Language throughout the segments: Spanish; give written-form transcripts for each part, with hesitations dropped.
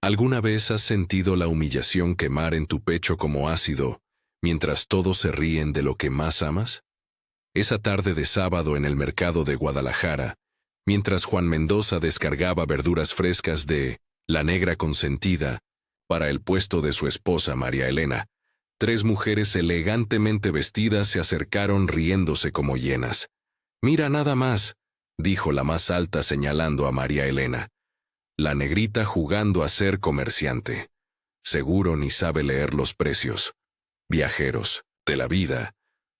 ¿Alguna vez has sentido la humillación quemar en tu pecho como ácido, mientras todos se ríen de lo que más amas? Esa tarde de sábado en el mercado de Guadalajara, mientras Juan Mendoza descargaba verduras frescas de La Negra Consentida para el puesto de su esposa María Elena, 3 mujeres elegantemente vestidas se acercaron riéndose como hienas. «Mira nada más», dijo la más alta señalando a María Elena. La negrita jugando a ser comerciante. Seguro ni sabe leer los precios. Viajeros, de la vida.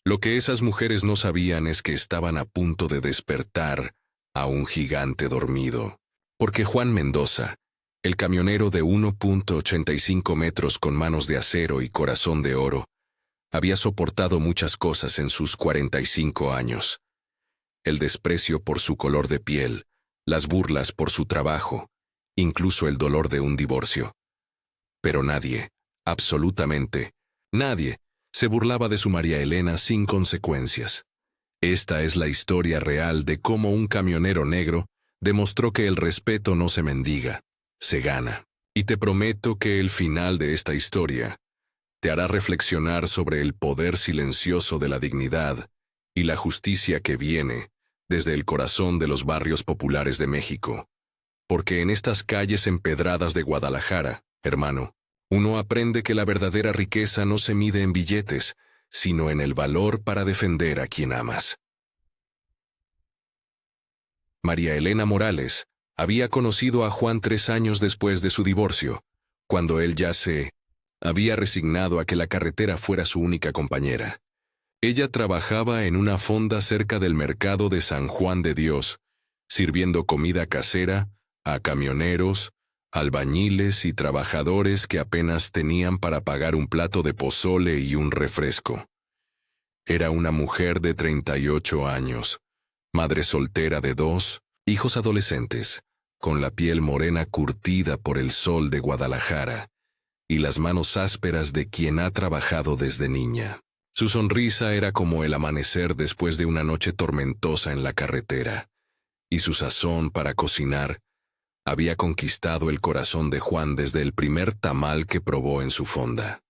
Lo que esas mujeres no sabían es que estaban a punto de despertar a un gigante dormido. Porque Juan Mendoza, el camionero de 1.85 metros con manos de acero y corazón de oro, había soportado muchas cosas en sus 45 años. El desprecio por su color de piel, las burlas por su trabajo, incluso el dolor de un divorcio. Pero nadie, absolutamente nadie, se burlaba de su María Elena sin consecuencias. Esta es la historia real de cómo un camionero negro demostró que el respeto no se mendiga, se gana. Y te prometo que el final de esta historia te hará reflexionar sobre el poder silencioso de la dignidad y la justicia que viene desde el corazón de los barrios populares de México. Porque en estas calles empedradas de Guadalajara, hermano, uno aprende que la verdadera riqueza no se mide en billetes, sino en el valor para defender a quien amas. María Elena Morales había conocido a Juan 3 años después de su divorcio, cuando él ya se había resignado a que la carretera fuera su única compañera. Ella trabajaba en una fonda cerca del mercado de San Juan de Dios, sirviendo comida casera a camioneros, albañiles y trabajadores que apenas tenían para pagar un plato de pozole y un refresco. Era una mujer de 38 años, madre soltera de 2 hijos adolescentes, con la piel morena curtida por el sol de Guadalajara y las manos ásperas de quien ha trabajado desde niña. Su sonrisa era como el amanecer después de una noche tormentosa en la carretera, y su sazón para cocinar había conquistado el corazón de Juan desde el primer tamal que probó en su fonda.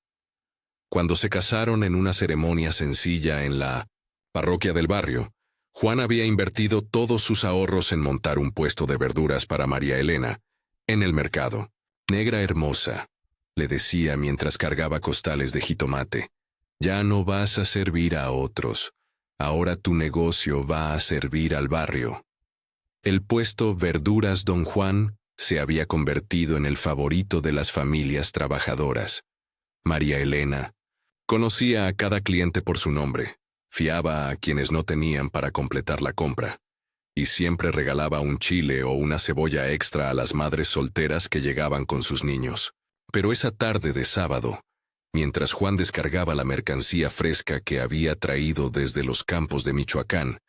Cuando se casaron en una ceremonia sencilla en la parroquia del barrio, Juan había invertido todos sus ahorros en montar un puesto de verduras para María Elena, en el mercado. «Negra hermosa», le decía mientras cargaba costales de jitomate, «ya no vas a servir a otros, ahora tu negocio va a servir al barrio». El puesto Verduras Don Juan se había convertido en el favorito de las familias trabajadoras. María Elena conocía a cada cliente por su nombre, fiaba a quienes no tenían para completar la compra, y siempre regalaba un chile o una cebolla extra a las madres solteras que llegaban con sus niños. Pero esa tarde de sábado, mientras Juan descargaba la mercancía fresca que había traído desde los campos de Michoacán,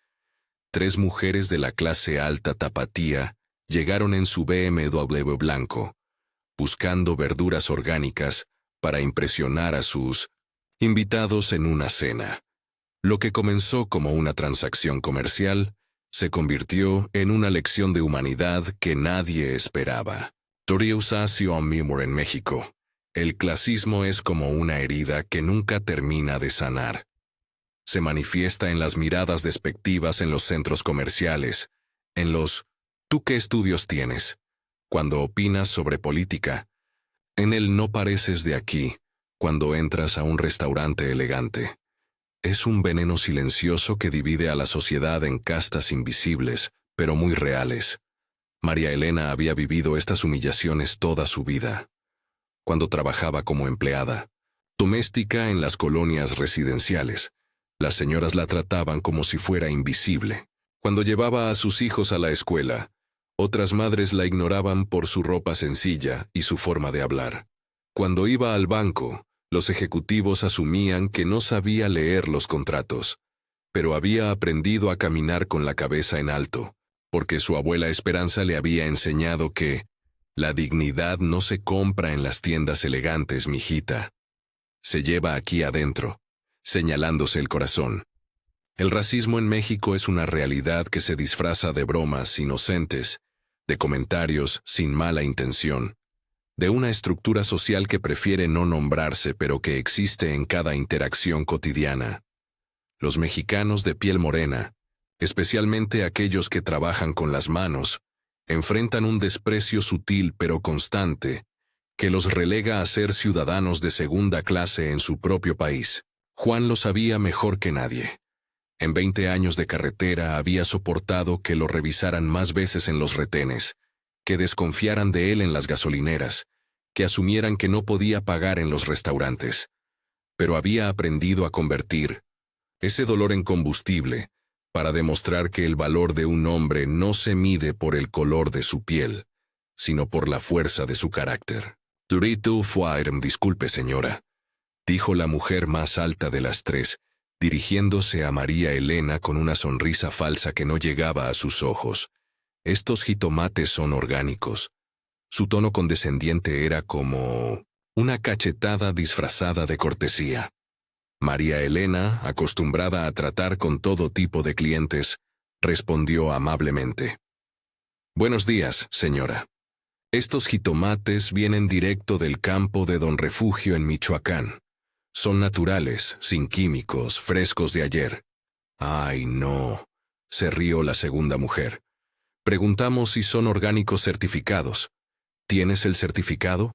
3 mujeres de la clase alta tapatía llegaron en su BMW blanco, buscando verduras orgánicas para impresionar a sus invitados en una cena. Lo que comenzó como una transacción comercial se convirtió en una lección de humanidad que nadie esperaba. En México, el clasismo es como una herida que nunca termina de sanar. Se manifiesta en las miradas despectivas en los centros comerciales, en los «¿tú qué estudios tienes?», cuando opinas sobre política, en el «no pareces de aquí», cuando entras a un restaurante elegante. Es un veneno silencioso que divide a la sociedad en castas invisibles, pero muy reales. María Elena había vivido estas humillaciones toda su vida. Cuando trabajaba como empleada doméstica en las colonias residenciales, las señoras la trataban como si fuera invisible. Cuando llevaba a sus hijos a la escuela, otras madres la ignoraban por su ropa sencilla y su forma de hablar. Cuando iba al banco, los ejecutivos asumían que no sabía leer los contratos, pero había aprendido a caminar con la cabeza en alto, porque su abuela Esperanza le había enseñado que la dignidad no se compra en las tiendas elegantes, mijita. Se lleva aquí adentro, señalándose el corazón. El racismo en México es una realidad que se disfraza de bromas inocentes, de comentarios sin mala intención, de una estructura social que prefiere no nombrarse pero que existe en cada interacción cotidiana. Los mexicanos de piel morena, especialmente aquellos que trabajan con las manos, enfrentan un desprecio sutil pero constante que los relega a ser ciudadanos de segunda clase en su propio país. Juan lo sabía mejor que nadie. En 20 años de carretera había soportado que lo revisaran más veces en los retenes, que desconfiaran de él en las gasolineras, que asumieran que no podía pagar en los restaurantes. Pero había aprendido a convertir ese dolor en combustible para demostrar que el valor de un hombre no se mide por el color de su piel, sino por la fuerza de su carácter. Disculpe, señora, dijo la mujer más alta de las tres, dirigiéndose a María Elena con una sonrisa falsa que no llegaba a sus ojos. Estos jitomates son orgánicos. Su tono condescendiente era como una cachetada disfrazada de cortesía. María Elena, acostumbrada a tratar con todo tipo de clientes, respondió amablemente. Buenos días, señora. Estos jitomates vienen directo del campo de Don Refugio en Michoacán. Son naturales, sin químicos, frescos de ayer. Ay, no, se rió la segunda mujer. Preguntamos si son orgánicos certificados. ¿Tienes el certificado?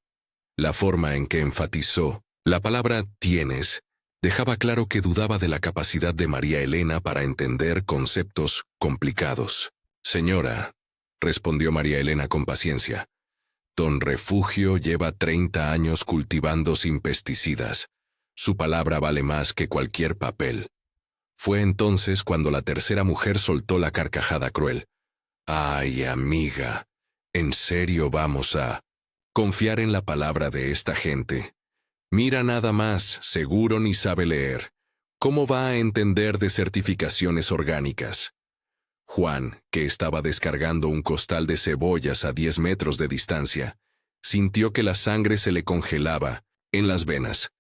La forma en que enfatizó la palabra tienes dejaba claro que dudaba de la capacidad de María Elena para entender conceptos complicados. Señora, respondió María Elena con paciencia, Don Refugio lleva 30 años cultivando sin pesticidas. Su palabra vale más que cualquier papel. Fue entonces cuando la tercera mujer soltó la carcajada cruel. Ay, amiga, ¿en serio vamos a confiar en la palabra de esta gente? Mira nada más, seguro ni sabe leer. ¿Cómo va a entender de certificaciones orgánicas? Juan, que estaba descargando un costal de cebollas a 10 metros de distancia, sintió que la sangre se le congelaba en las venas.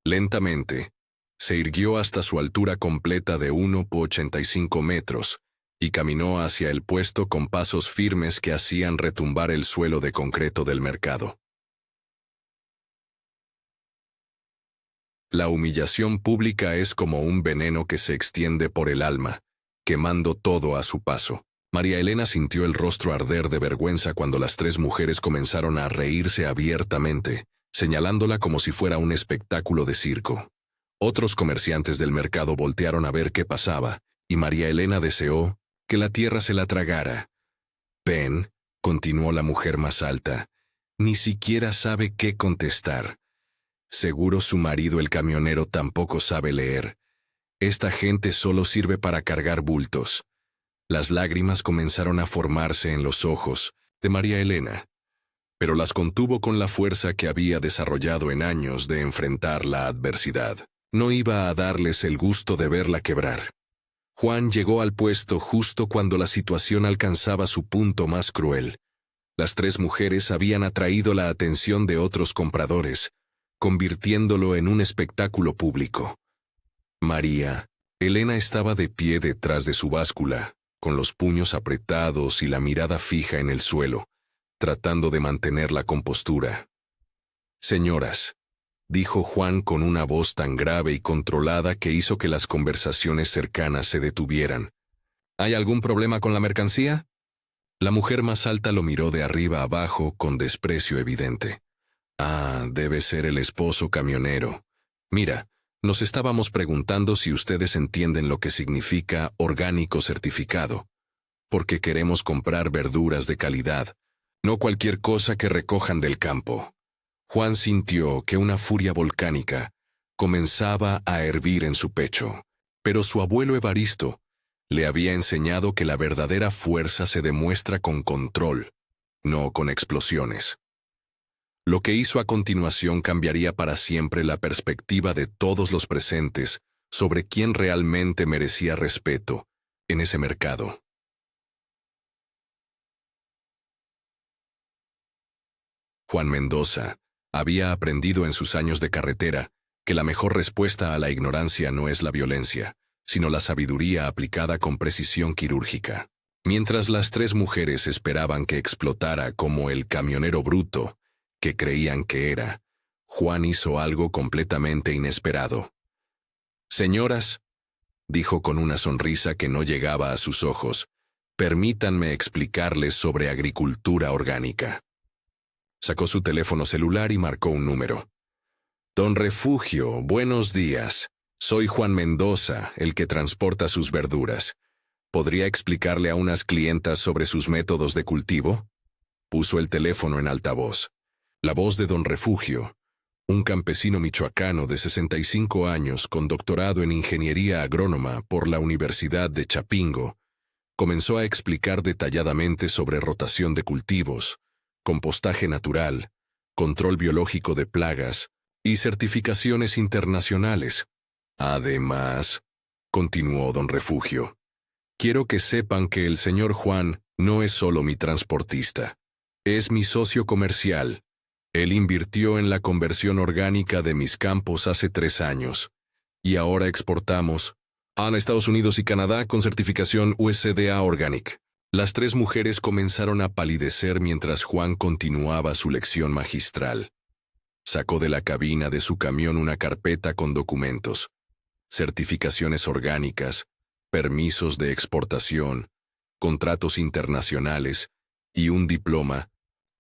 Lentamente, se irguió hasta su altura completa de 1,85 metros y caminó hacia el puesto con pasos firmes que hacían retumbar el suelo de concreto del mercado. La humillación pública es como un veneno que se extiende por el alma, quemando todo a su paso. María Elena sintió el rostro arder de vergüenza cuando las tres mujeres comenzaron a reírse abiertamente, señalándola como si fuera un espectáculo de circo. Otros comerciantes del mercado voltearon a ver qué pasaba, y María Elena deseó que la tierra se la tragara. Ven, continuó la mujer más alta, ni siquiera sabe qué contestar. Seguro su marido el camionero tampoco sabe leer. Esta gente solo sirve para cargar bultos. Las lágrimas comenzaron a formarse en los ojos de María Elena, pero las contuvo con la fuerza que había desarrollado en años de enfrentar la adversidad. No iba a darles el gusto de verla quebrar. Juan llegó al puesto justo cuando la situación alcanzaba su punto más cruel. Las tres mujeres habían atraído la atención de otros compradores, convirtiéndolo en un espectáculo público. María Elena estaba de pie detrás de su báscula, con los puños apretados y la mirada fija en el suelo, tratando de mantener la compostura. Señoras, dijo Juan con una voz tan grave y controlada que hizo que las conversaciones cercanas se detuvieran. ¿Hay algún problema con la mercancía? La mujer más alta lo miró de arriba abajo con desprecio evidente. Ah, debe ser el esposo camionero. Mira, nos estábamos preguntando si ustedes entienden lo que significa orgánico certificado, porque queremos comprar verduras de calidad, no cualquier cosa que recojan del campo. Juan sintió que una furia volcánica comenzaba a hervir en su pecho, pero su abuelo Evaristo le había enseñado que la verdadera fuerza se demuestra con control, no con explosiones. Lo que hizo a continuación cambiaría para siempre la perspectiva de todos los presentes sobre quién realmente merecía respeto en ese mercado. Juan Mendoza había aprendido en sus años de carretera que la mejor respuesta a la ignorancia no es la violencia, sino la sabiduría aplicada con precisión quirúrgica. Mientras las tres mujeres esperaban que explotara como el camionero bruto, que creían que era, Juan hizo algo completamente inesperado. «Señoras», dijo con una sonrisa que no llegaba a sus ojos, «permítanme explicarles sobre agricultura orgánica». Sacó su teléfono celular y marcó un número. «Don Refugio, buenos días. Soy Juan Mendoza, el que transporta sus verduras. ¿Podría explicarle a unas clientas sobre sus métodos de cultivo?» Puso el teléfono en altavoz. La voz de don Refugio, un campesino michoacano de 65 años con doctorado en ingeniería agrónoma por la Universidad de Chapingo, comenzó a explicar detalladamente sobre rotación de cultivos, compostaje natural, control biológico de plagas y certificaciones internacionales. Además, continuó don Refugio, quiero que sepan que el señor Juan no es solo mi transportista, es mi socio comercial. Él invirtió en la conversión orgánica de mis campos hace 3 años, y ahora exportamos a Estados Unidos y Canadá con certificación USDA Organic. Las 3 mujeres comenzaron a palidecer mientras Juan continuaba su lección magistral. Sacó de la cabina de su camión una carpeta con documentos, certificaciones orgánicas, permisos de exportación, contratos internacionales y un diploma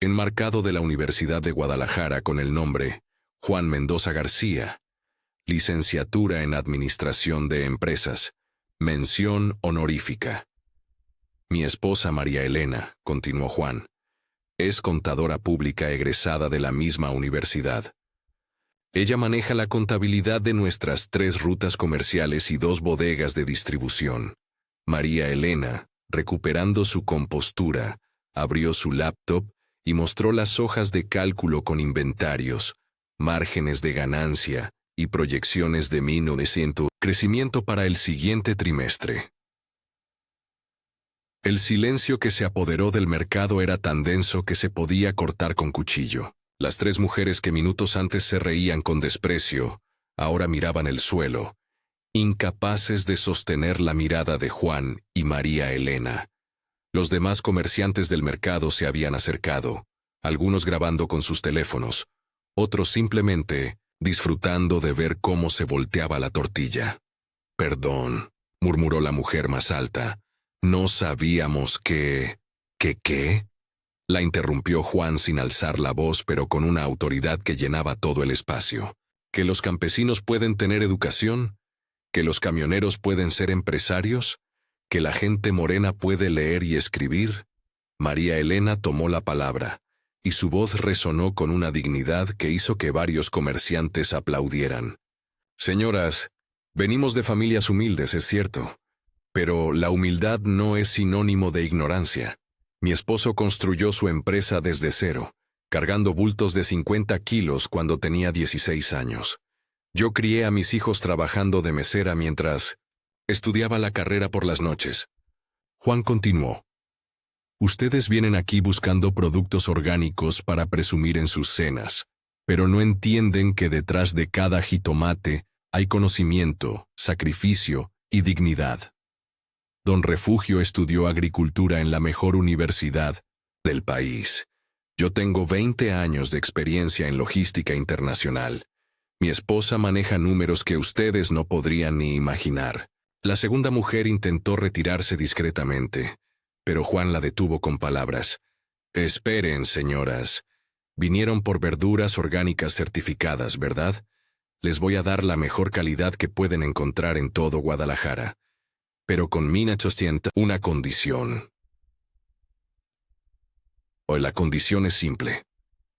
enmarcado de la Universidad de Guadalajara con el nombre Juan Mendoza García, licenciatura en Administración de Empresas, mención honorífica. Mi esposa María Elena, continuó Juan, es contadora pública egresada de la misma universidad. Ella maneja la contabilidad de nuestras 3 rutas comerciales y 2 bodegas de distribución. María Elena, recuperando su compostura, abrió su laptop y mostró las hojas de cálculo con inventarios, márgenes de ganancia y proyecciones de 1900 crecimiento para el siguiente trimestre. El silencio que se apoderó del mercado era tan denso que se podía cortar con cuchillo. Las 3 mujeres que minutos antes se reían con desprecio, ahora miraban el suelo, incapaces de sostener la mirada de Juan y María Elena. Los demás comerciantes del mercado se habían acercado, algunos grabando con sus teléfonos, otros simplemente disfrutando de ver cómo se volteaba la tortilla. «Perdón», murmuró la mujer más alta, «no sabíamos que... ¿Qué?» La interrumpió Juan sin alzar la voz, pero con una autoridad que llenaba todo el espacio. ¿Que los campesinos pueden tener educación? ¿Que los camioneros pueden ser empresarios? ¿Que la gente morena puede leer y escribir? María Elena tomó la palabra, y su voz resonó con una dignidad que hizo que varios comerciantes aplaudieran. «Señoras, venimos de familias humildes, es cierto, pero la humildad no es sinónimo de ignorancia. Mi esposo construyó su empresa desde cero, cargando bultos de 50 kilos cuando tenía 16 años. Yo crié a mis hijos trabajando de mesera mientras estudiaba la carrera por las noches». Juan continuó. «Ustedes vienen aquí buscando productos orgánicos para presumir en sus cenas, pero no entienden que detrás de cada jitomate hay conocimiento, sacrificio y dignidad. Don Refugio estudió agricultura en la mejor universidad del país. Yo tengo 20 años de experiencia en logística internacional. Mi esposa maneja números que ustedes no podrían ni imaginar». La segunda mujer intentó retirarse discretamente, pero Juan la detuvo con palabras. «Esperen, señoras. Vinieron por verduras orgánicas certificadas, ¿verdad? Les voy a dar la mejor calidad que pueden encontrar en todo Guadalajara. Pero con 1800, una condición». «Hoy la condición es simple»,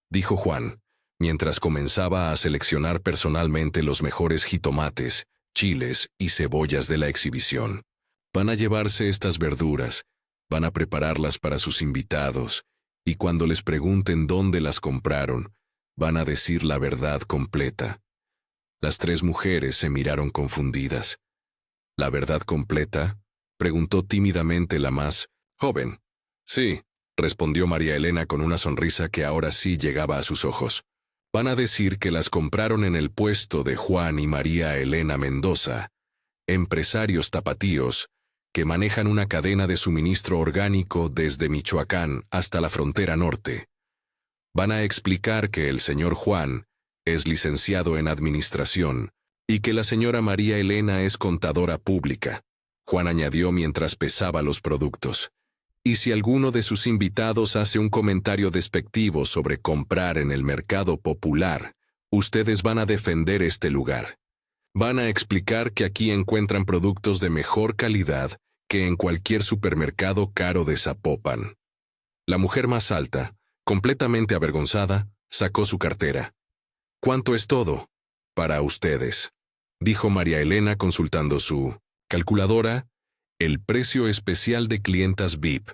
dijo Juan, mientras comenzaba a seleccionar personalmente los mejores jitomates, chiles y cebollas de la exhibición. «Van a llevarse estas verduras, van a prepararlas para sus invitados, y cuando les pregunten dónde las compraron, van a decir la verdad completa». Las 3 mujeres se miraron confundidas. «¿La verdad completa?», preguntó tímidamente la más joven. «Sí», respondió María Elena con una sonrisa que ahora sí llegaba a sus ojos. «Van a decir que las compraron en el puesto de Juan y María Elena Mendoza, empresarios tapatíos, que manejan una cadena de suministro orgánico desde Michoacán hasta la frontera norte. Van a explicar que el señor Juan es licenciado en administración y que la señora María Elena es contadora pública. Juan añadió mientras pesaba los productos. Y si alguno de sus invitados hace un comentario despectivo sobre comprar en el mercado popular, ustedes van a defender este lugar. Van a explicar que aquí encuentran productos de mejor calidad que en cualquier supermercado caro de Zapopan. La mujer más alta, completamente avergonzada, sacó su cartera. ¿Cuánto es todo? Para ustedes, dijo María Elena consultando su calculadora. El precio especial de clientas VIP,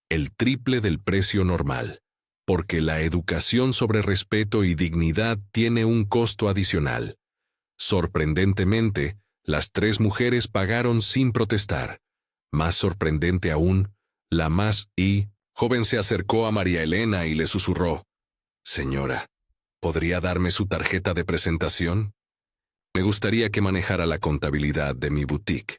el triple del precio normal, porque la educación sobre respeto y dignidad tiene un costo adicional. Sorprendentemente, las 3 mujeres pagaron sin protestar. Más sorprendente aún, la más joven se acercó a María Elena y le susurró: «Señora, ¿podría darme su tarjeta de presentación? Me gustaría que manejara la contabilidad de mi boutique».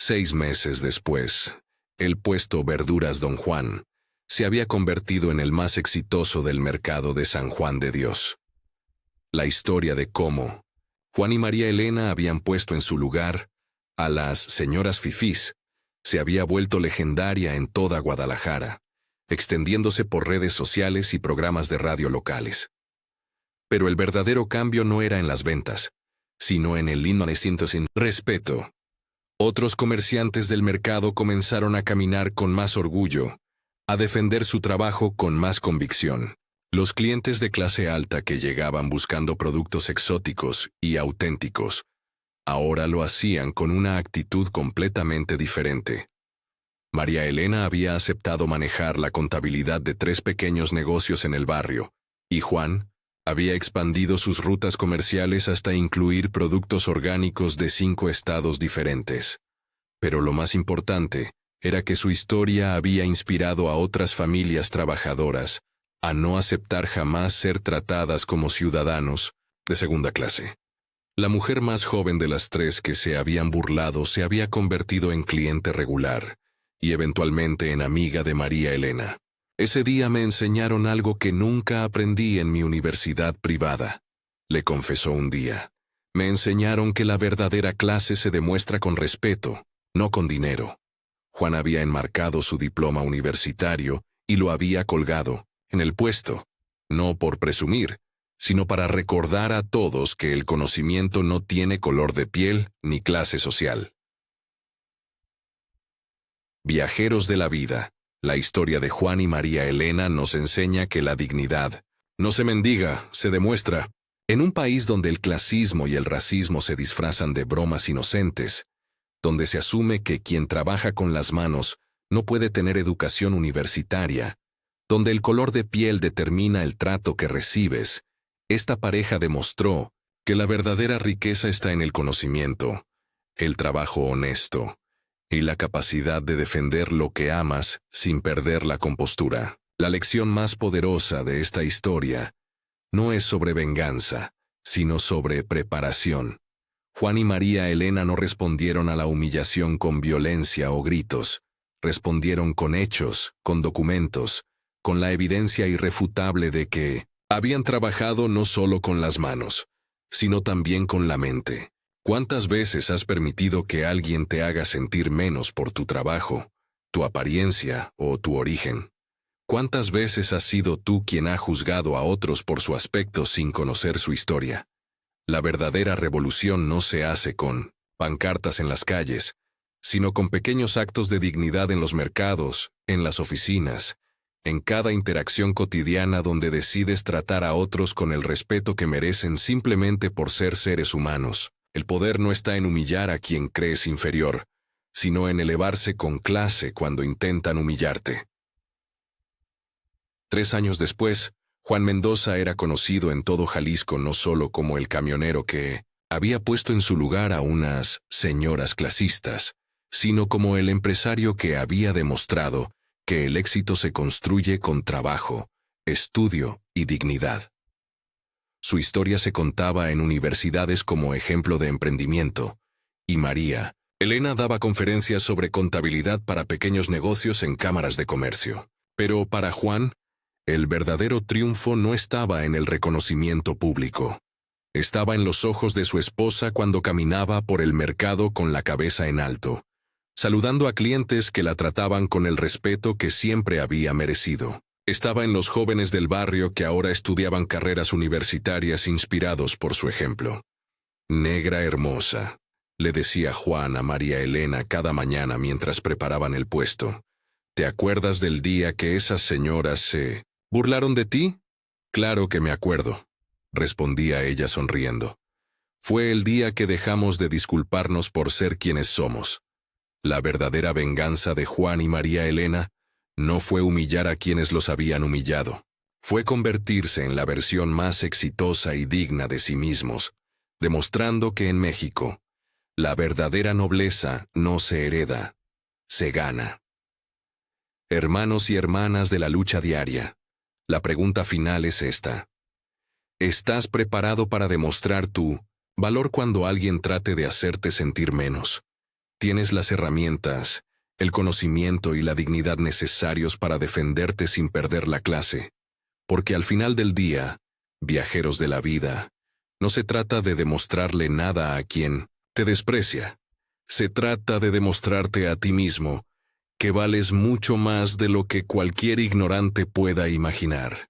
6 meses después, el puesto Verduras Don Juan se había convertido en el más exitoso del mercado de San Juan de Dios. La historia de cómo Juan y María Elena habían puesto en su lugar a las señoras fifís se había vuelto legendaria en toda Guadalajara, extendiéndose por redes sociales y programas de radio locales. Pero el verdadero cambio no era en las ventas, sino en el inmaneciente sin respeto. Otros comerciantes del mercado comenzaron a caminar con más orgullo, a defender su trabajo con más convicción. Los clientes de clase alta que llegaban buscando productos exóticos y auténticos, ahora lo hacían con una actitud completamente diferente. María Elena había aceptado manejar la contabilidad de 3 pequeños negocios en el barrio, y Juan había expandido sus rutas comerciales hasta incluir productos orgánicos de 5 estados diferentes. Pero lo más importante era que su historia había inspirado a otras familias trabajadoras a no aceptar jamás ser tratadas como ciudadanos de segunda clase. La mujer más joven de las 3 que se habían burlado se había convertido en cliente regular y eventualmente en amiga de María Elena. «Ese día me enseñaron algo que nunca aprendí en mi universidad privada», le confesó un día. «Me enseñaron que la verdadera clase se demuestra con respeto, no con dinero». Juan había enmarcado su diploma universitario y lo había colgado en el puesto, no por presumir, sino para recordar a todos que el conocimiento no tiene color de piel ni clase social. Viajeros de la vida. La historia de Juan y María Elena nos enseña que la dignidad no se mendiga, se demuestra. En un país donde el clasismo y el racismo se disfrazan de bromas inocentes, donde se asume que quien trabaja con las manos no puede tener educación universitaria, donde el color de piel determina el trato que recibes, esta pareja demostró que la verdadera riqueza está en el conocimiento, el trabajo honesto y la capacidad de defender lo que amas sin perder la compostura. La lección más poderosa de esta historia no es sobre venganza, sino sobre preparación. Juan y María Elena no respondieron a la humillación con violencia o gritos, respondieron con hechos, con documentos, con la evidencia irrefutable de que habían trabajado no solo con las manos, sino también con la mente. ¿Cuántas veces has permitido que alguien te haga sentir menos por tu trabajo, tu apariencia o tu origen? ¿Cuántas veces has sido tú quien ha juzgado a otros por su aspecto sin conocer su historia? La verdadera revolución no se hace con pancartas en las calles, sino con pequeños actos de dignidad en los mercados, en las oficinas, en cada interacción cotidiana donde decides tratar a otros con el respeto que merecen simplemente por ser seres humanos. El poder no está en humillar a quien crees inferior, sino en elevarse con clase cuando intentan humillarte. 3 años después, Juan Mendoza era conocido en todo Jalisco no solo como el camionero que había puesto en su lugar a unas señoras clasistas, sino como el empresario que había demostrado que el éxito se construye con trabajo, estudio y dignidad. Su historia se contaba en universidades como ejemplo de emprendimiento, y María Elena daba conferencias sobre contabilidad para pequeños negocios en cámaras de comercio. Pero para Juan, El verdadero triunfo no estaba en el reconocimiento público. Estaba en los ojos de su esposa cuando caminaba por el mercado con la cabeza en alto, saludando a clientes que la trataban con el respeto que siempre había merecido. Estaba en los jóvenes del barrio que ahora estudiaban carreras universitarias inspirados por su ejemplo. «Negra hermosa», le decía Juan a María Elena cada mañana mientras preparaban el puesto. «¿Te acuerdas del día que esas señoras se burlaron de ti?» «Claro que me acuerdo», respondía ella sonriendo. «Fue el día que dejamos de disculparnos por ser quienes somos. La verdadera venganza de Juan y María Elena no fue humillar a quienes los habían humillado. Fue convertirse en la versión más exitosa y digna de sí mismos, demostrando que en México, la verdadera nobleza no se hereda, se gana». Hermanos y hermanas de la lucha diaria, la pregunta final es esta. ¿Estás preparado para demostrar tu valor cuando alguien trate de hacerte sentir menos? ¿Tienes las herramientas, el conocimiento y la dignidad necesarios para defenderte sin perder la clase? Porque al final del día, viajeros de la vida, no se trata de demostrarle nada a quien te desprecia. Se trata de demostrarte a ti mismo que vales mucho más de lo que cualquier ignorante pueda imaginar.